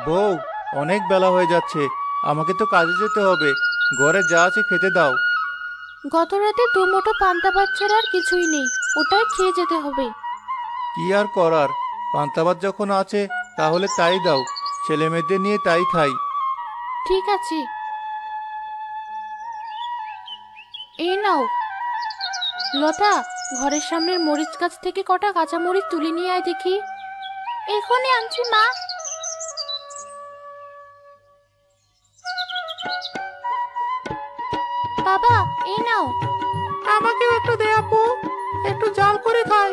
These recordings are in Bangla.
বউ, অনেক বেলা হয়ে যাচ্ছে। আমাকে তো কাজে যেতে হবে। ঘরে যা আছে খেতে দাও। গত রাতে দু মুঠো পান্তা ভাত ছাড়া আর কিছুই নেই। ওটাই খেয়ে যেতে হবে। কি আর করার, পান্তা ভাত যখন আছে তাহলে তাই দাও। ছেলে মেয়েদের নিয়ে তাই খাই। ঠিক আছে, এই নাও। লতা, ঘরের সামনের মরিচ গাছ থেকে কটা কাঁচা মরিচ তুলে নিয়ে আয় দেখি। এখনই আনছি মা। বাবা, এই নাও। আমাকেও একটু দে আপু, একটু জাল করে খাই।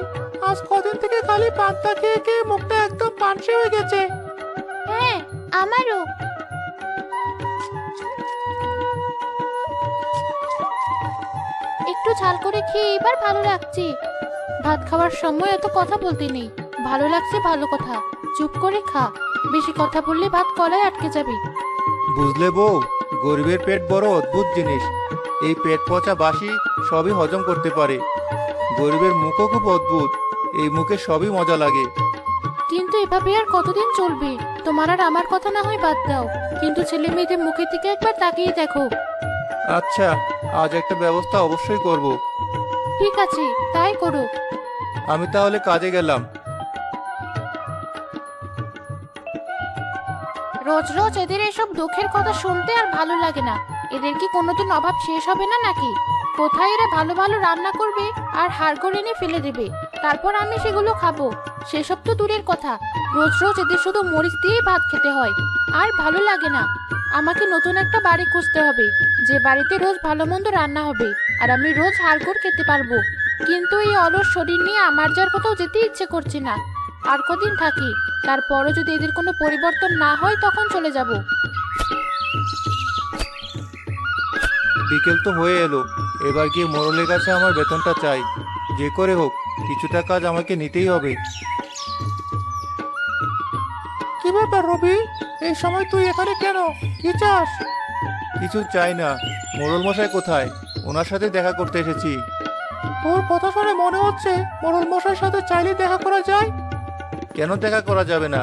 আজ কদিন থেকে খালি পান্তা খেয়ে খেয়ে মুখটা একদম পানসে হয়ে গেছে। হ্যাঁ, আমারও। একটু ঝাল করে খেয়ে এবার ভালো লাগছে। ভাত খাওয়ার সময় এত কথা বলতে নেই। ভালো লাগছে ভালো কথা। চুপ করে খা। বেশি কথা বললে ভাত গলায় আটকে যাবে। বুঝলে বউ, গরিবের পেট বড় অদ্ভুত জিনিস। এই পেট পচা বাসি সবই হজম করতে পারে। গরিবের মুখও খুব অদ্ভুত, এই মুখে সবই মজা লাগে। কিন্তু এভাবে আর কতদিন চলবে? তোমার আর আমার কথা না হয় বাদ দাও, কিন্তু ছেলে মেয়েদের মুখের দিকে একবার তাকিয়ে দেখো। আচ্ছা, আজ একটা ব্যবস্থা অবশ্যই করব। ঠিক আছে, তাই করো। আমি তাহলে কাজে গেলাম। রোজ রোজ এদের এসব দুঃখের কথা শুনতে আর ভালো লাগে না। এদের কি কোনোদিন অভাব শেষ হবে না নাকি? কোথায় এরা ভালো ভালো রান্না করবে আর হাড়গোড় এনে ফেলে দেবে, তারপর আমি সেগুলো খাবো। সেসব তো দূরের কথা, রোজ রোজ এদের শুধু মরিচ দিয়েই ভাত খেতে হয়। আর ভালো লাগে না। আমাকে নতুন একটা বাড়ি খুঁজতে হবে, যে বাড়িতে রোজ ভালো মন্দ রান্না হবে আর আমি রোজ হাড়গোড় খেতে পারবো। কিন্তু এই অলস শরীর নিয়ে আমার যার কোথাও যেতে ইচ্ছে করছে না। আর কদিন থাকি, তারপরও যদি এদের কোনো পরিবর্তন না হয় তখন চলে যাব। বিকেল তো হয়ে এলো। এবার গিয়ে মোড়লের কাছে আমার বেতনটা চাই। যে করে হোক কিছুটা কাজ আমাকে নিতেই হবে। কি ব্যাপার রবি, এই সময় তুই এখানে কেন? কি চাস? কিছু চাই না। মোড়ল মশাই কোথায়? ওনার সাথে দেখা করতে এসেছি। তোর কথা শুনে মনে হচ্ছে মোড়ল মশাইয়ের সাথে চাইলে দেখা করা যায়। কেন দেখা করা যাবে না?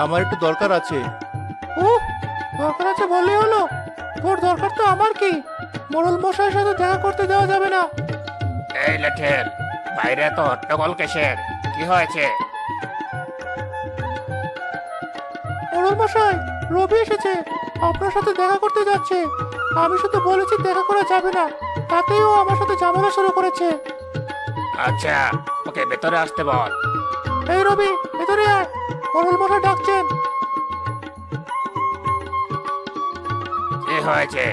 আমার একটু দরকার আছে। ও, দরকার আছে বললেই হলো? তোর দরকার তো আমার কি? মোড়ল মশাইয়ের সাথে দেখা করতে দেওয়া যাবে না। এই লেঠেল, বাইরে তো হট্টগোল কিসের? কি হয়েছে? মোড়ল মশাই, রবি এসেছে। আপনার সাথে দেখা করতে যাচ্ছে। আমি শুধু বলেছি দেখা করা যাবে না, তাতেই ও আমার সাথে ঝামেলা শুরু করেছে। আচ্ছা, ওকে ভেতরে আসতে বল। এই রবি, ভেতরে আয়। মোড়ল মশাই ডাকছেন। কি হয়েছে?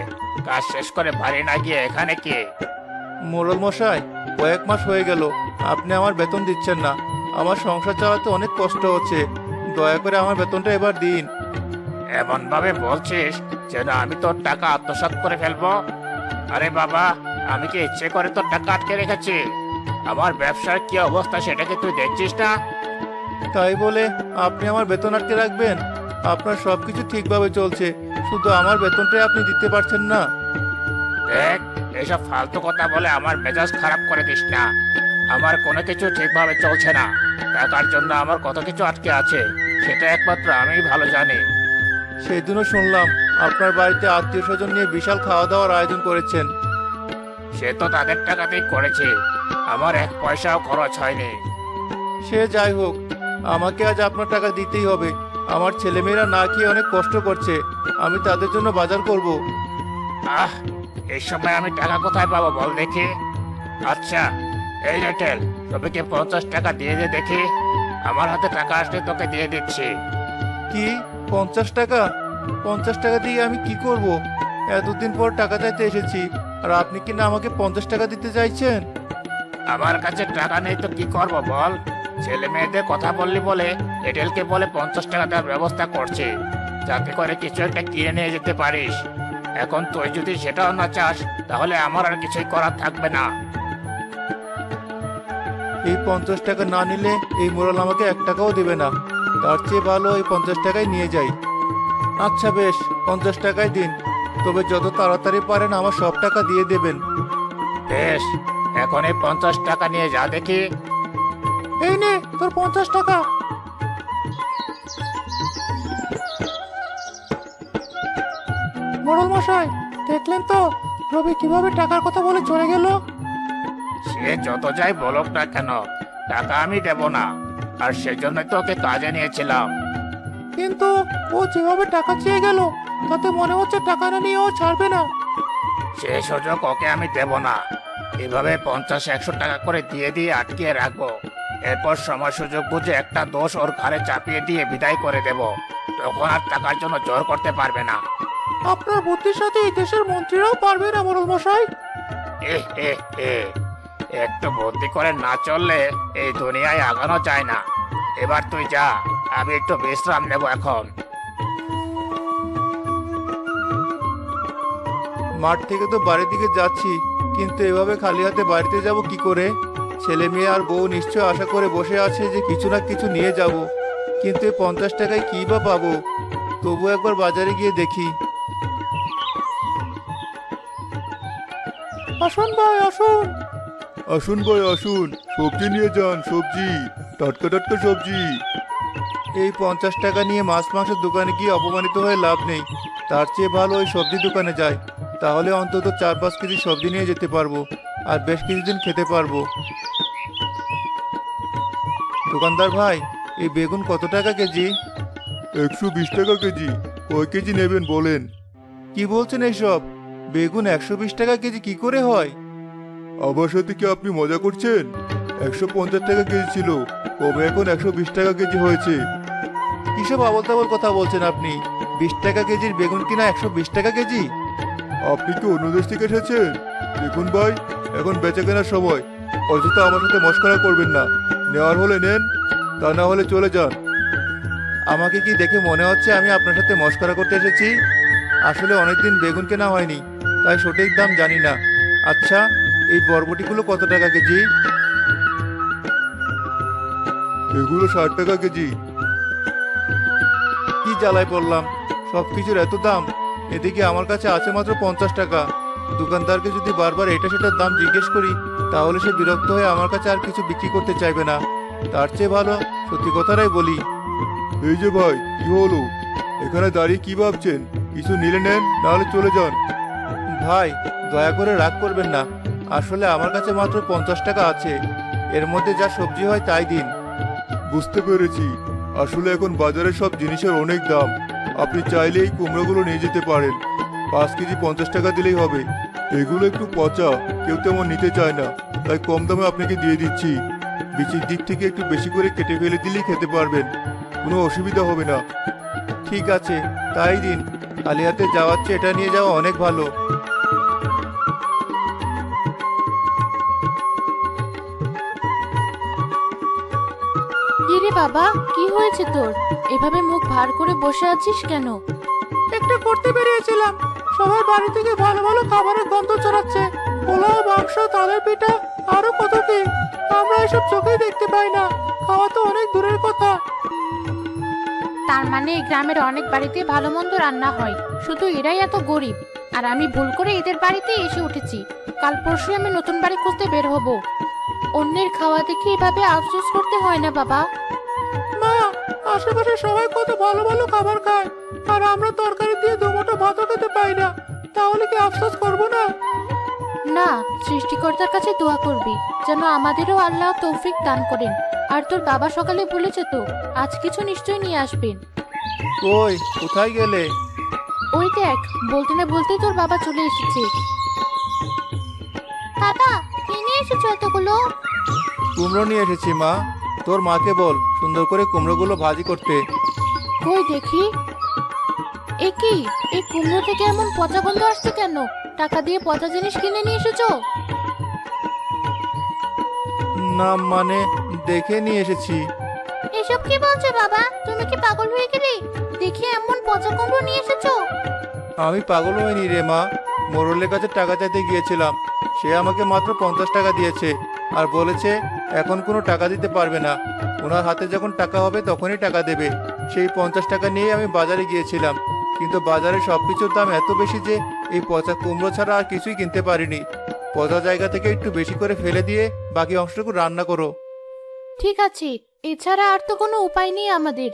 কাজ শেষ করে বাড়ি না গিয়ে এখানে কি? মোড়ল মশাই, কয়েক মাস হয়ে গেল আপনি আমার বেতন দিচ্ছেন না। আমার সংসার চালাতে অনেক কষ্ট হচ্ছে। দয়া করে আমার বেতনটা এবার দিন। এমন ভাবে বলছিস যেন আমি তোর টাকা আত্মসাৎ করে ফেলবো। আরে বাবা, আমি কি ইচ্ছে করে তোর টাকা আটকে রেখেছি? আমার ব্যবসার কি অবস্থা সেটা কি তুই দেখছিস না? তাই বলে আপনি আমার বেতন আটকে রাখবেন? আপনার সবকিছু ঠিকভাবে চলছে, শুধু আমার বেতনটাই আপনি দিতে পারছেন না। দেখ, এসব ফালতু কথা বলে আমার মেজাজ খারাপ করে দিস না। আমার কোনো কিছু ঠিকভাবে চলছে না। টাকার জন্য আমার কত কিছু আটকে আছে, সেটা একমাত্র আমিই ভালো জানি। সেদিনও শুনলাম আপনার বাড়িতে আত্মীয় স্বজন নিয়ে বিশাল খাওয়া দাওয়ার আয়োজন করেছেন। সে তো তাদের টাকাতেই করেছে, আমার এক পয়সাও খরচ হয়নি। সে যাই হোক, আমাকে আজ আপনার টাকা দিতেই হবে। আমার ছেলেমেয়েরা না খেয়ে অনেক কষ্ট করছে। আমি তাদের জন্য বাজার করব। আহ, এই সময় আমি টাকা কোথায় পাবো বল দেখি? আচ্ছা, এই রেটেল, রবিকে 50 টাকা দিয়ে দে দেখি। আমার হাতে টাকা আসলে তোকে দিয়ে দিচ্ছি। কি, 50 টাকা? 50 টাকা দিয়ে আমি কি করব? এতদিন পর টাকা চাইতে এসেছি, আর আপনি কি না আমাকে 50 টাকা দিতে চাইছেন? আমার কাছে টাকা নেই তো কি করব বল? ছেলে মেয়েদের কথা বললি বলে রেটেলকে বলে 50 টাকা দেওয়ার ব্যবস্থা করছে, যাতে করে কিছু একটা কিনে নিয়ে যেতে পারিস। এখন তুই যদি সেটাও না চাস, তাহলে আমার আর কিছুই করার থাকবে না। এই 50 টাকা না নিলে এই মোড়ল আমাকে 1 টাকাও দেবে না। তার চেয়ে ভালো এই 50 টাকাই নিয়ে যাই। আচ্ছা বেশ, 50 টাকাই দিন। তবে যত তাড়াতাড়ি পারেন আমার সব টাকা দিয়ে দেবেন। বেশ, এখন এই 50 টাকা নিয়ে যা দেখি। এই নে তোর 50 টাকা। মোড়ল মশাই, দেখলেন তো রবি কিভাবে টাকার কথা বলে চলে গেল। সে যত যাই বলুক না কেন, টাকা আমি দেব না। আর সেজন্য তো ওকে কাজে নিয়েছিলাম। কিন্তু ও যেভাবে টাকা চেয়ে গেল, তাতে মনে হচ্ছে টাকা না নিয়ে ও ছাড়বে না। সে সুযোগ ওকে আমি দেব না। এভাবে 50-100 টাকা করে দিয়ে দিয়ে আটকিয়ে রাখবো। এরপর সময় সুযোগ বুঝে একটা দোষ ওর ঘাড়ে চাপিয়ে দিয়ে বিদায় করে দেব। তখন আর টাকার জন্য জোর করতে পারবে না। আপনার বুদ্ধির সাথে এই দেশের মন্ত্রীরাও পারবে না মোড়ল মশাই। এ এ এ একটু বুদ্ধি করে না চললে এই দুনিয়ায় আগানো যায় না। এবার তুই যা, আমি একটু বিশ্রাম নেব এখন। মাঠ থেকে তো বাড়ির দিকে যাচ্ছি, কিন্তু এভাবে খালি হাতে বাড়িতে যাব কি করে? ছেলে মেয়ে আর বউ নিশ্চয় আশা করে বসে আছে যে কিছু না কিছু নিয়ে যাব, কিন্তু এই 50 টাকায় কি বা পাবো? তবু একবার বাজারে গিয়ে দেখি। আসুন ভাই আসুন। আসুন ভাই আসুন, সবজি নিয়ে যান, সবজি, টাটকা টাটকা সবজি। এই 50 টাকা নিয়ে মাছ মাংসের দোকানে গিয়ে অপমানিত হয়ে লাভ নেই। তার চেয়ে ভালো ওই সবজি দোকানে যাই, তাহলে অন্তত 4-5 কেজি সবজি নিয়ে যেতে পারবো আর বেশ কিছুদিন খেতে পারবো। দোকানদার ভাই, এই বেগুন কত টাকা কেজি? 120 টাকা কেজি। কয় কেজি নেবেন বলেন? কি বলছেন এইসব? বেগুন 120 টাকা কেজি কি করে হয়? আমার সাথে কি আপনি মজা করছেন? 150 টাকা কেজি ছিল, কবে এখন 120 টাকা কেজি হয়েছে। কিসব আবল তাবল কথা বলছেন আপনি? 20 টাকা কেজির বেগুন কিনা 120 টাকা কেজি? আপনি কি অন্য দেশ থেকে এসেছেন? দেখুন ভাই, এখন বেচা কেনার সময়, অযথা আমার সাথে মশকরা করবেন না। নেওয়ার হলে নেন, তা না হলে চলে যান। আমাকে কি দেখে মনে হচ্ছে আমি আপনার সাথে মশকরা করতে এসেছি? আসলে অনেকদিন বেগুন কেনা হয়নি, তাই সঠিক দাম জানি না। আচ্ছা, এই বরবটিগুলো কত টাকা কেজি? এগুলো 60 টাকা কেজি। কি জ্বালায় পড়লাম, সবকিছুর এত দাম। এদিকে আমার কাছে আছে মাত্র 50 টাকা। দোকানদারকে যদি বারবার এটা সেটার দাম জিজ্ঞেস করি, তাহলে সে বিরক্ত হয়ে আমার কাছে আর কিছু বিক্রি করতে চাইবে না। তার চেয়ে ভালো সত্যি কথাটাই বলি। এই যে ভাই, কি হলো? এখানে দাঁড়িয়ে কি ভাবছেন? কিছু নিলে নেন, নাহলে চলে যান। ভাই, দয়া করে রাগ করবেন না। আসলে আমার কাছে মাত্র 50 টাকা আছে, এর মধ্যে যা সবজি হয় তাই দিন। বুঝতে পেরেছি। আসলে এখন বাজারে সব জিনিসের অনেক দাম। আপনি চাইলে এই কুমড়োগুলো নিয়ে যেতে পারেন। 5 কেজি 50 টাকা দিলেই হবে। এগুলো একটু পচা, কেউ তেমন নিতে চায় না, তাই কম দামে আপনাকে দিয়ে দিচ্ছি। বিচির দিক থেকে একটু বেশি করে কেটে ফেলে দিলেই খেতে পারবেন, কোনো অসুবিধা হবে না। ঠিক আছে, তাই দিন। খালি হাতে যাওয়ার চেয়ে এটা নিয়ে যাওয়া অনেক ভালো। কি রে বাবা, কি হয়েছে তোর? এভাবে মুখ ভার করে বসে আছিস কেন? একটা করতে বেরিয়েছিলাম, সবাই বাড়ি থেকে ভালো ভালো খাবারের গন্ধ ছড়াচ্ছে। পোলাও, মাংস, তালের পিঠা, আরো কত কি। আমরা এসব চোখেই দেখতে পাই না, খাওয়া তো অনেক দূরের কথা। তার মানে এই গ্রামের অনেক বাড়িতে ভালো মন্দ রান্না হয়, শুধু এরাই এত গরিব। আর আমি ভুল করে এদের বাড়িতে এসে উঠেছি। কাল পরশু আমি নতুন বাড়ি খুঁজতে বের হব। অন্যের খাওয়া দেখে এভাবে আফসোস করতে হয় না বাবা। মা, আশেপাশে সবাই কত ভালো ভালো খাবার খায়, আর আমরা তরকারি দিয়ে দুমুঠো ভাতও খেতে পাই না। তাহলে কি আফসোস করবো না? না, সৃষ্টিকর্তার কাছে দোয়া করবি যেন আমাদেরও আল্লাহ তৌফিক দান করেন। আর তোর বাবা সকালে বলেছে তো আজ কিছু নিশ্চয়ই নিয়ে আসবেন। কই, কোথায় গেলে? ওই দেখ, বলতে না বলতেই তোর বাবা চলে এসেছে। বাবা, কি নিয়ে এসেছো এতগুলো? কুমড়ো নিয়ে এসেছি মা। তোর মাকে বল সুন্দর করে কুমড়োগুলো ভাজি করতে। কই দেখি। এ কি, এই কুমড়ো থেকে এমন পচা গন্ধ আসছে কেন? টাকা দিয়ে পচা জিনিস কিনে নিয়ে এসেছো? না মানে, দেখে নিয়ে এসেছি। এসব কি বলছো বাবা? তুমি কি পাগল হয়ে গেলে? দেখি এমন পচা কুমড়ো নিয়ে এসেছো। আমি পাগল হইনি রে মা, মোড়লের কাছে টাকা চাইতে গিয়েছিলাম। সে আমাকে মাত্র 50 টাকা দিয়েছে আর বলেছে এখন কোনো টাকা দিতে পারবে না, ওনার হাতে যখন টাকা হবে তখনই টাকা দেবে। সেই 50 টাকা নিয়ে আমি বাজারে গিয়েছিলাম, কিন্তু বাজারে সবকিছুর দাম এত বেশি যে এই পচা কুমড়ো ছাড়া আর কিছুই কিনতে পারিনি। পচা জায়গা থেকে একটু বেশি করে ফেলে দিয়ে বাকি অংশটুকু রান্না করো। ঠিক আছে, এছাড়া আর তো কোনো উপায় নেই আমাদের।